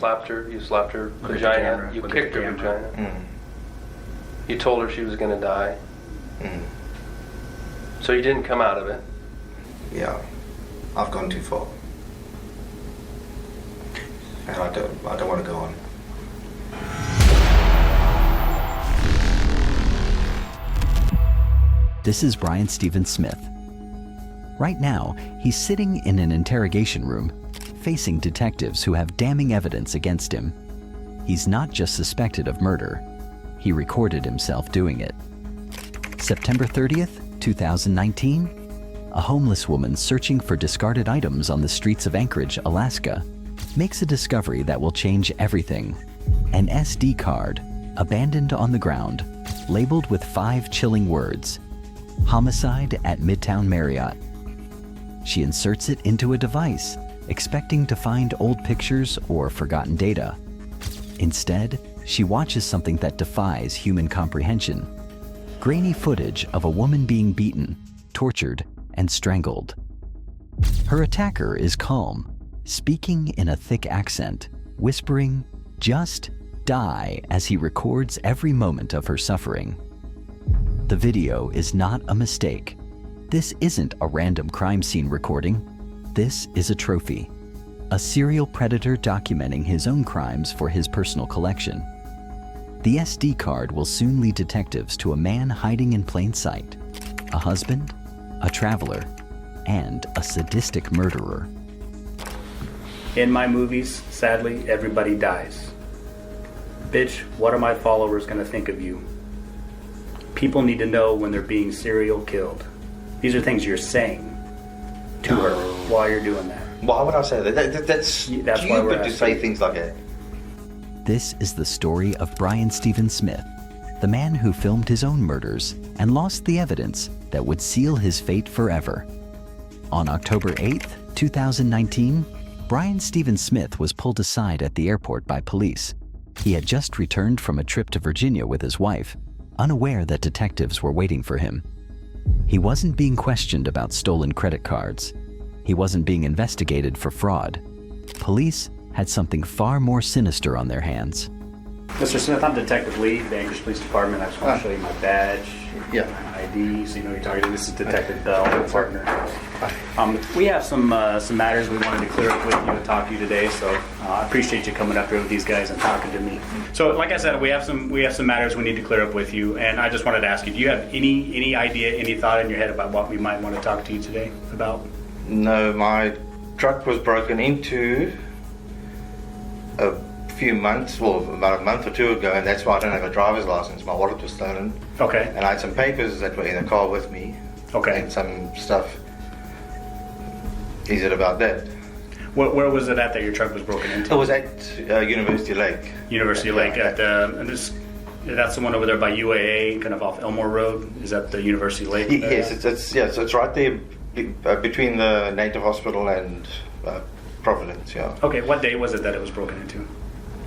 slapped her. You slapped her vagina. You kicked her vagina. You told her she was going to die. So you didn't come out of it. Yeah, I've gone too far. And I don't want to go on. This is Bryan Steven Smith. Right now, he's sitting in an interrogation room, facing detectives who have damning evidence against him. He's not just suspected of murder, he recorded himself doing it. September 30th, 2019, a homeless woman searching for discarded items on the streets of Anchorage, Alaska, makes a discovery that will change everything. An SD card, abandoned on the ground, labeled with 5 chilling words: "Homicide at Midtown Marriott." She inserts it into a device, expecting to find old pictures or forgotten data. Instead, she watches something that defies human comprehension: grainy footage of a woman being beaten, tortured, and strangled. Her attacker is calm, speaking in a thick accent, whispering, "Just die," as he records every moment of her suffering. The video is not a mistake. This isn't a random crime scene recording. This is a trophy. A serial predator documenting his own crimes for his personal collection. The SD card will soon lead detectives to a man hiding in plain sight. A husband, a traveler, and a sadistic murderer. In my movies, sadly, everybody dies. Bitch, what are my followers gonna think of you? People need to know when they're being serial killed. These are things you're saying to her while you're doing that. Why would I say that? That's stupid to say things like that. This is the story of Bryan Steven Smith, the man who filmed his own murders and lost the evidence that would seal his fate forever. On October 8th, 2019, Bryan Steven Smith was pulled aside at the airport by police. He had just returned from a trip to Virginia with his wife, unaware that detectives were waiting for him. He wasn't being questioned about stolen credit cards. He wasn't being investigated for fraud. Police had something far more sinister on their hands. Mr. Smith, I'm Detective Lee, the Anchorage Police Department. I just want to show you my badge, my ID, so you know who you're talking to. This is Detective Bell, my partner. We have some matters we wanted to clear up with you and talk to you today, so I appreciate you coming up here with these guys and talking to me. So, like I said, we have some matters we need to clear up with you, and I just wanted to ask you: do you have any idea, any thought in your head about what we might want to talk to you today about? No, my truck was broken into a few months, well, about a month or two ago, and that's why I don't have a driver's license. My wallet was stolen. Okay. And I had some papers that were in the car with me. Okay. And some stuff. Is it about that? Where was it at that your truck was broken into? It was at University Lake. University Lake at that's the one over there by UAA, kind of off Elmore Road. Is that the University Lake? Yes, it's right there between the Native Hospital and Providence. Yeah. Okay. What day was it that it was broken into?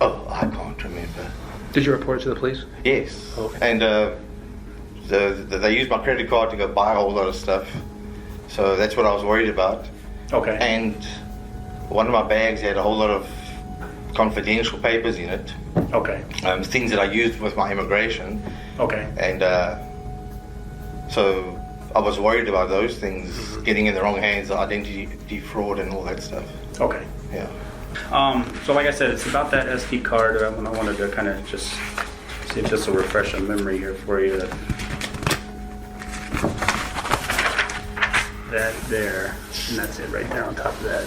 Oh, I can't remember. Did you report it to the police? Yes. Okay. And they used my credit card to go buy a whole lot of stuff. So that's what I was worried about. Okay. And one of my bags had a whole lot of confidential papers in it. Okay. Things that I used with my immigration. Okay. And so I was worried about those things getting in the wrong hands, identity fraud and all that stuff. Okay. Yeah. So like I said, it's about that SD card. I wanted to kind of just see if just a refresh of memory here for you. That there, and that's it right there on top of that.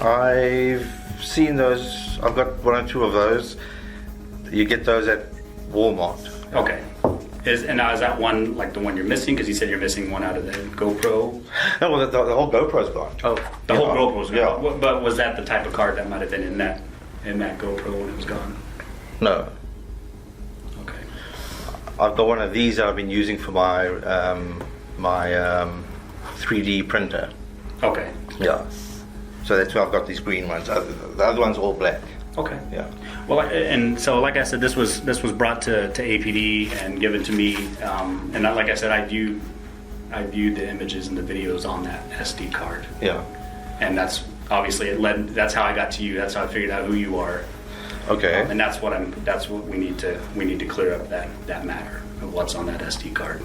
I've seen those. I've got one or two of those. You get those at Walmart. Okay. Is that one like the one you're missing? Because you said you're missing one out of the GoPro. No, well, the whole GoPro's gone. Oh, the whole GoPro's gone. Yeah. But was that the type of card that might have been in that GoPro when it was gone? No. Okay. I've got one of these that I've been using for my 3D printer. Okay. Yeah. So that's why I've got these green ones. The other one's all black. Okay. Yeah. Well, and so like I said, this was brought to APD and given to me, and like I said, I viewed the images and the videos on that SD card. Yeah. And that's obviously that's how I got to you. That's how I figured out who you are. Okay. And that's what we need to clear up that matter of what's on that SD card.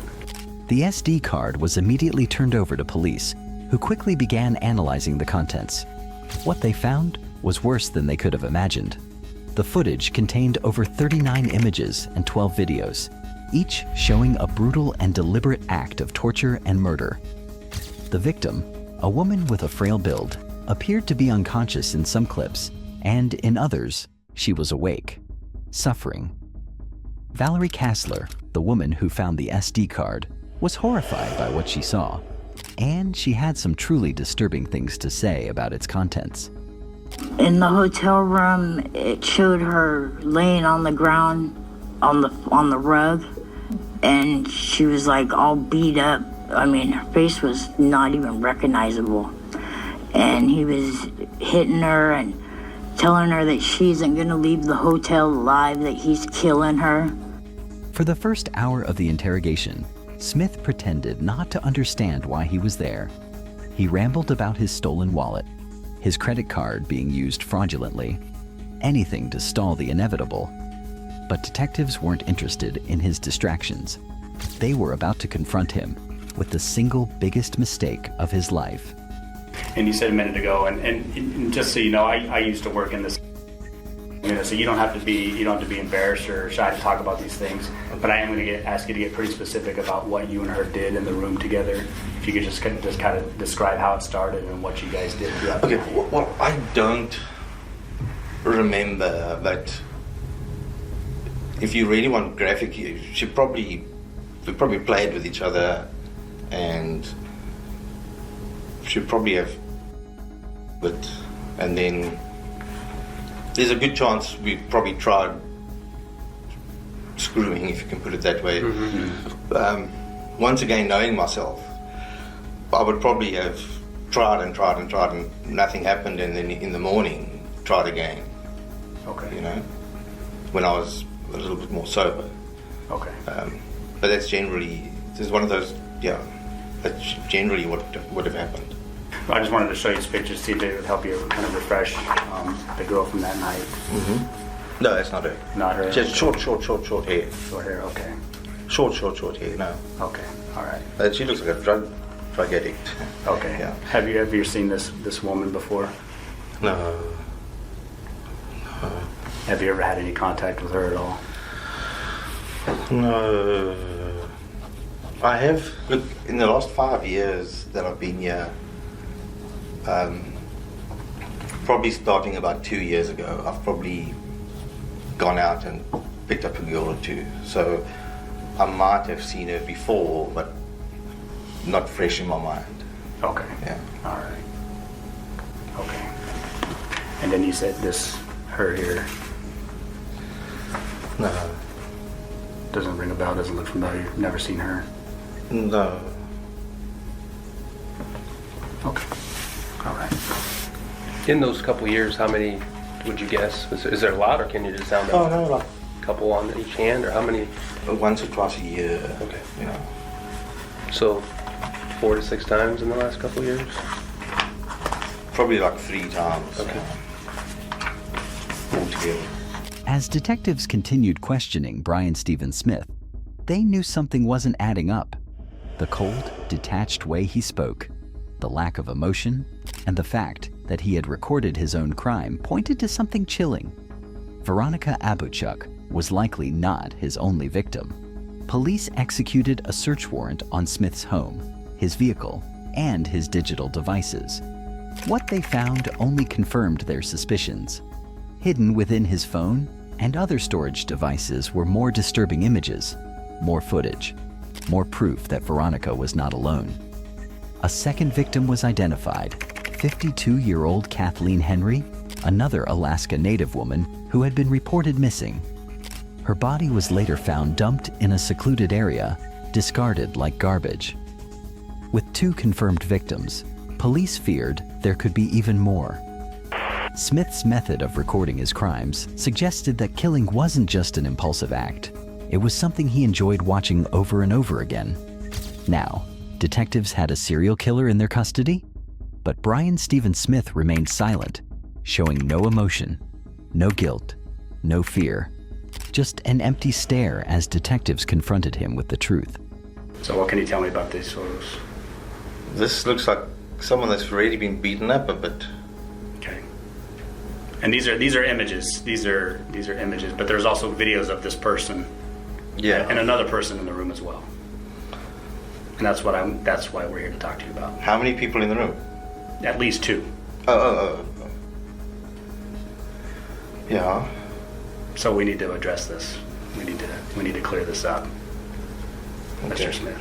The SD card was immediately turned over to police, who quickly began analyzing the contents. What they found was worse than they could have imagined. The footage contained over 39 images and 12 videos, each showing a brutal and deliberate act of torture and murder. The victim, a woman with a frail build, appeared to be unconscious in some clips, and in others, she was awake, suffering. Valerie Kassler, the woman who found the SD card, was horrified by what she saw, and she had some truly disturbing things to say about its contents. In the hotel room, it showed her laying on the ground on the rug, and she was like all beat up. I mean, her face was not even recognizable. And he was hitting her and telling her that she isn't gonna leave the hotel alive, that he's killing her. For the first hour of the interrogation, Smith pretended not to understand why he was there. He rambled about his stolen wallet, his credit card being used fraudulently, anything to stall the inevitable. But detectives weren't interested in his distractions. They were about to confront him with the single biggest mistake of his life. And you said a minute ago, and just so you know, I used to work in this. So you don't have to be embarrassed or shy to talk about these things. But I am going to ask you to get pretty specific about what you and her did in the room together. If you could just kind of describe how it started and what you guys did throughout. Okay. Well, I don't remember, but if you really want graphic, we probably played with each other, and she probably have, and then there's a good chance we probably tried screwing, if you can put it that way. Mm-hmm. Once again, knowing myself, I would probably have tried and nothing happened, and then in the morning tried again. Okay. You know, when I was a little bit more sober. Okay. But that's generally, there's one of those, that's generally what would have happened. I just wanted to show you some pictures, see if it would help you kind of refresh the girl from that night. Mm-hmm. No, that's not her. Not her? Just short hair. Short hair, okay. Short hair, no. Okay, all right. She looks like a drug addict. Okay. Yeah. Have you seen this woman before? No. Have you ever had any contact with her at all? No. I have. Look, in the last 5 years that I've been here, probably starting about 2 years ago, I've probably gone out and picked up a girl or two. So I might have seen her before, but not fresh in my mind. Okay. Yeah. All right. Okay. And then you said her here. No. Doesn't ring a bell, doesn't look familiar. You've never seen her? No. Okay. All right. In those couple years, how many would you guess? Is there a lot, or can you just sound Oh, no, like a couple on each hand, or how many? once or twice a year. Okay. Yeah. So 4 to 6 times in the last couple years? Probably like 3 times. Okay. Altogether. As detectives continued questioning Brian Stephen Smith, they knew something wasn't adding up. The cold, detached way he spoke, the lack of emotion, and the fact that he had recorded his own crime pointed to something chilling. Veronica Abuchuk was likely not his only victim. Police executed a search warrant on Smith's home, his vehicle, and his digital devices. What they found only confirmed their suspicions. Hidden within his phone and other storage devices were more disturbing images, more footage, more proof that Veronica was not alone. A second victim was identified, 52-year-old Kathleen Henry, another Alaska Native woman who had been reported missing. Her body was later found dumped in a secluded area, discarded like garbage. With 2 confirmed victims, police feared there could be even more. Smith's method of recording his crimes suggested that killing wasn't just an impulsive act. It was something he enjoyed watching over and over again. Now, detectives had a serial killer in their custody? But Brian Stephen Smith remained silent, showing no emotion, no guilt, no fear, just an empty stare as detectives confronted him with the truth. So what can you tell me about these photos? This looks like someone that's really been beaten up a bit. Okay. And these are images. These are images, but there's also videos of this person. Yeah. And another person in the room as well. And that's why we're here to talk to you about. How many people in the room? At least 2. Oh. Yeah. So we need to address this. We need to clear this up. Okay. Mr. Smith.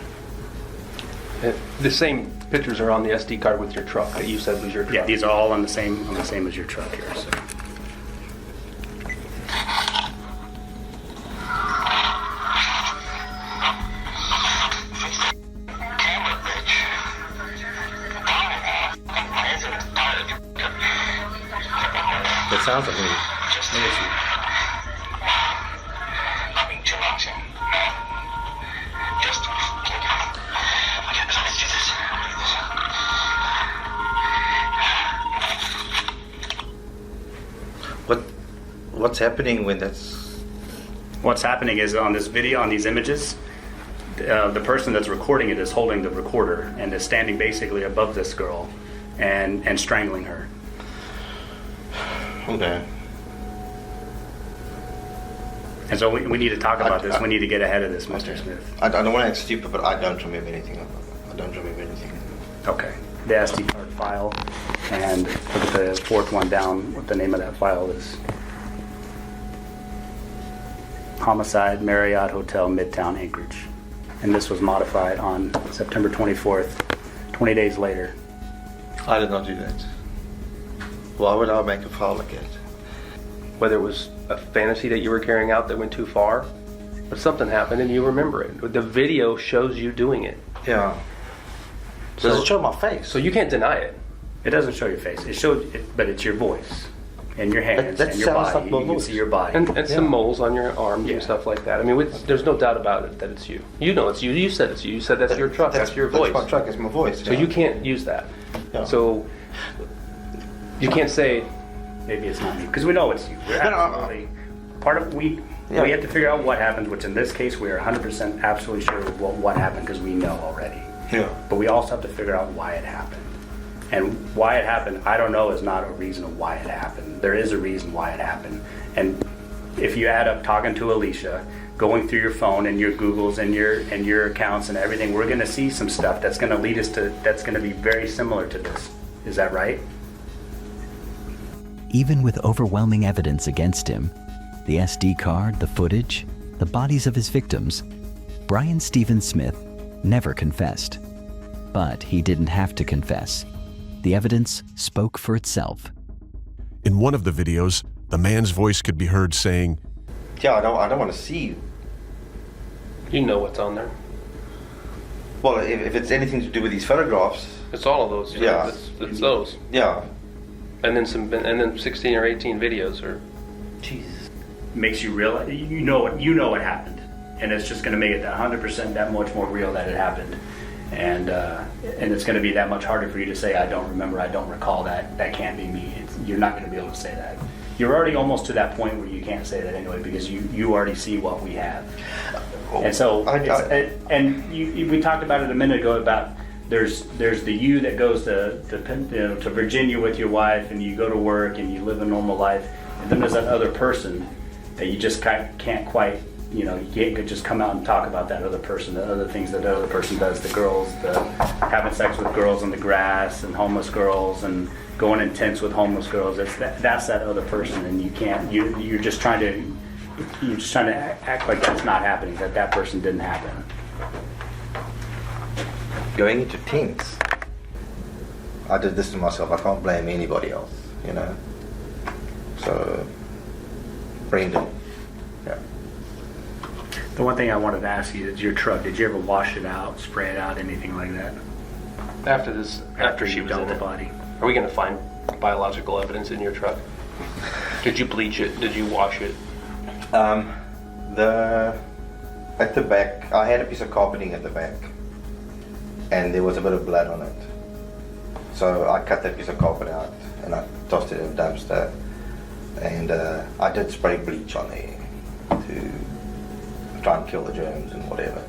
The same pictures are on the SD card with your truck that you said was your truck. Yeah, these are all on the same as your truck here. So. That sounds like me. What's happening when that's... What's happening is on this video, on these images, the person that's recording it is holding the recorder and is standing basically above this girl and strangling her. Okay. And so we need to talk about this. We need to get ahead of this, Mr. Smith. I don't want to act stupid, but I don't remember anything. I don't remember anything. Okay. The SD card file, and look at the fourth one down. What the name of that file is? Homicide, Marriott Hotel, Midtown, Anchorage. And this was modified on September 24th, 20 days later. I did not do that. Why would I make a file like that? Whether it was a fantasy that you were carrying out that went too far, but something happened and you remember it. The video shows you doing it. Yeah. Does it show my face? So you can't deny it. It doesn't show your face. It shows, but it's your voice and your hands That and your sounds body. like my You can voice. see your body. And some moles on your arms Yeah. and stuff like that. I mean, there's no doubt about it that it's you. You know it's you. You said it's you. You said that's your truck. That's your voice. That's my truck. It's my voice. So you can't use that. Yeah. So you can't say, Maybe it's not you, because we know it's you. We're No, no, absolutely part of we have to figure out what happened. Which in this case, we are 100% absolutely sure what happened because we know already. Yeah. But we also have to figure out why it happened. And why it happened, I don't know, is not a reason of why it happened. There is a reason why it happened. And if you add up talking to Alicia, going through your phone and your Googles and your accounts and everything, we're going to see some stuff that's going to lead us to, that's going to be very similar to this. Is that right? Even with overwhelming evidence against him, the SD card, the footage, the bodies of his victims, Brian Stephen Smith never confessed. But he didn't have to confess. The evidence spoke for itself. In one of the videos, the man's voice could be heard saying, Yeah, I don't want to see you. you know what's on there. Well, if it's anything to do with these photographs, It's all of those. Yeah. It's those. yeah. And then 16 or 18 videos or. Jesus. Makes you realize you know what happened, and it's just going to make it 100% that much more real that it happened, and it's going to be that much harder for you to say I don't remember, I don't recall that. That can't be me. You're not going to be able to say that. You're already almost to that point where you can't say that anyway because you already see what we have, and so we talked about it a minute ago about. There's the you that goes to Virginia with your wife and you go to work and you live a normal life, and then there's that other person that you just can't quite, you can't just come out and talk about that other person, the other things that other person does, the girls, the having sex with girls on the grass and homeless girls and going in tents with homeless girls. That's that other person, and you can't. You're just trying to act like that's not happening, that person didn't happen. Going into tents. I did this to myself. I can't blame anybody else, So, Brendan. Yeah. The one thing I wanted to ask you is your truck. Did you ever wash it out, spray it out, anything like that? After she was dumped in the it. body. Are we going to find biological evidence in your truck? Did you bleach it? Did you wash it? At the back, I had a piece of carpeting at the back, and there was a bit of blood on it. So I cut that piece of carpet out and I tossed it in a dumpster. And I did spray bleach on there to try and kill the germs and whatever.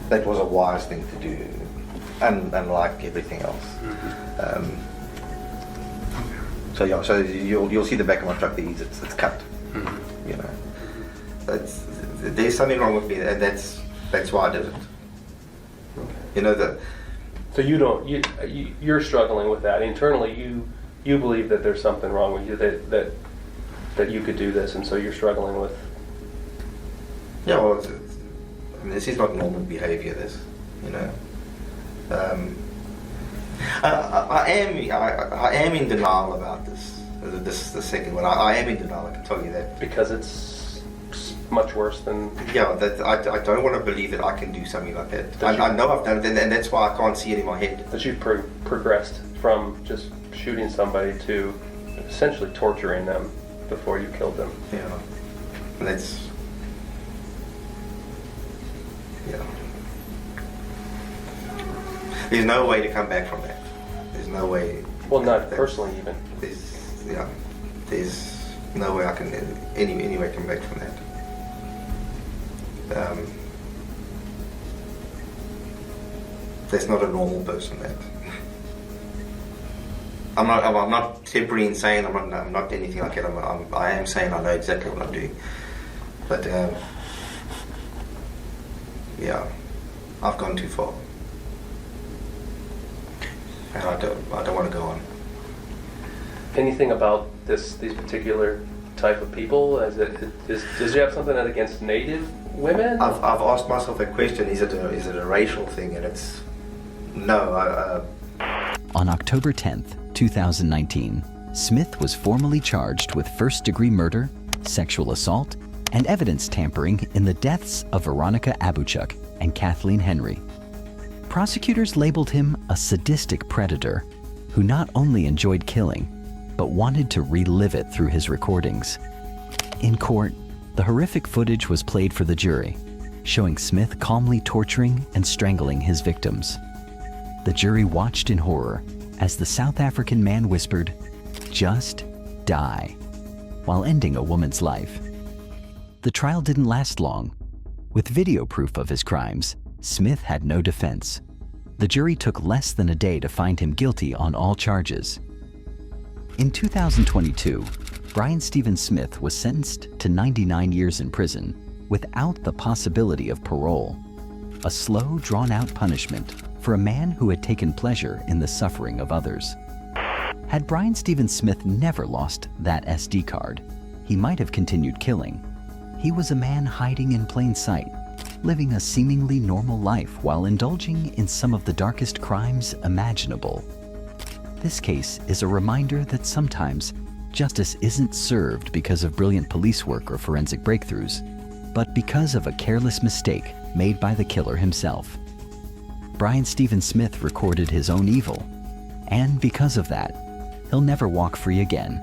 That was a wise thing to do, and like everything else. So yeah, so you'll see the back of my truck. It's cut. You know, there's something wrong with me, and that's why I did it. You know that. So you're struggling with that internally. You believe that there's something wrong with you, that you could do this, and so you're struggling with. Yeah, well, I mean, this is not normal behaviour. This, you know. I am in denial about this. The second one, I am in denial. I can tell you that because it's much worse than. Yeah, that I don't want to believe that I can do something like that. I know I've done it, and that's why I can't see it in my head. That you've progressed from just shooting somebody to essentially torturing them before you killed them. Yeah, and that's. Yeah. There's no way to come back from that. There's no way. Well, not personally even. There's no way I can any way come back from that. That's not a normal person. That. I'm not temporarily insane. I'm not anything like that. I am sane. I know exactly what I'm doing. But yeah, I've gone too far. And I don't want to go on. Anything about these particular type of people? Does you have something against Native women? I've asked myself that question. Is it a racial thing? And it's no. On October 10th, 2019, Smith was formally charged with first-degree murder, sexual assault, and evidence tampering in the deaths of Veronica Abuchuk and Kathleen Henry. Prosecutors labeled him a sadistic predator who not only enjoyed killing, but wanted to relive it through his recordings. In court, the horrific footage was played for the jury, showing Smith calmly torturing and strangling his victims. The jury watched in horror as the South African man whispered, "Just die," while ending a woman's life. The trial didn't last long. With video proof of his crimes, Smith had no defense. The jury took less than a day to find him guilty on all charges. In 2022, Brian Stephen Smith was sentenced to 99 years in prison without the possibility of parole, a slow, drawn-out punishment for a man who had taken pleasure in the suffering of others. Had Brian Stephen Smith never lost that SD card, he might have continued killing. He was a man hiding in plain sight, living a seemingly normal life while indulging in some of the darkest crimes imaginable. This case is a reminder that sometimes justice isn't served because of brilliant police work or forensic breakthroughs, but because of a careless mistake made by the killer himself. Brian Stephen Smith recorded his own evil, and because of that, he'll never walk free again.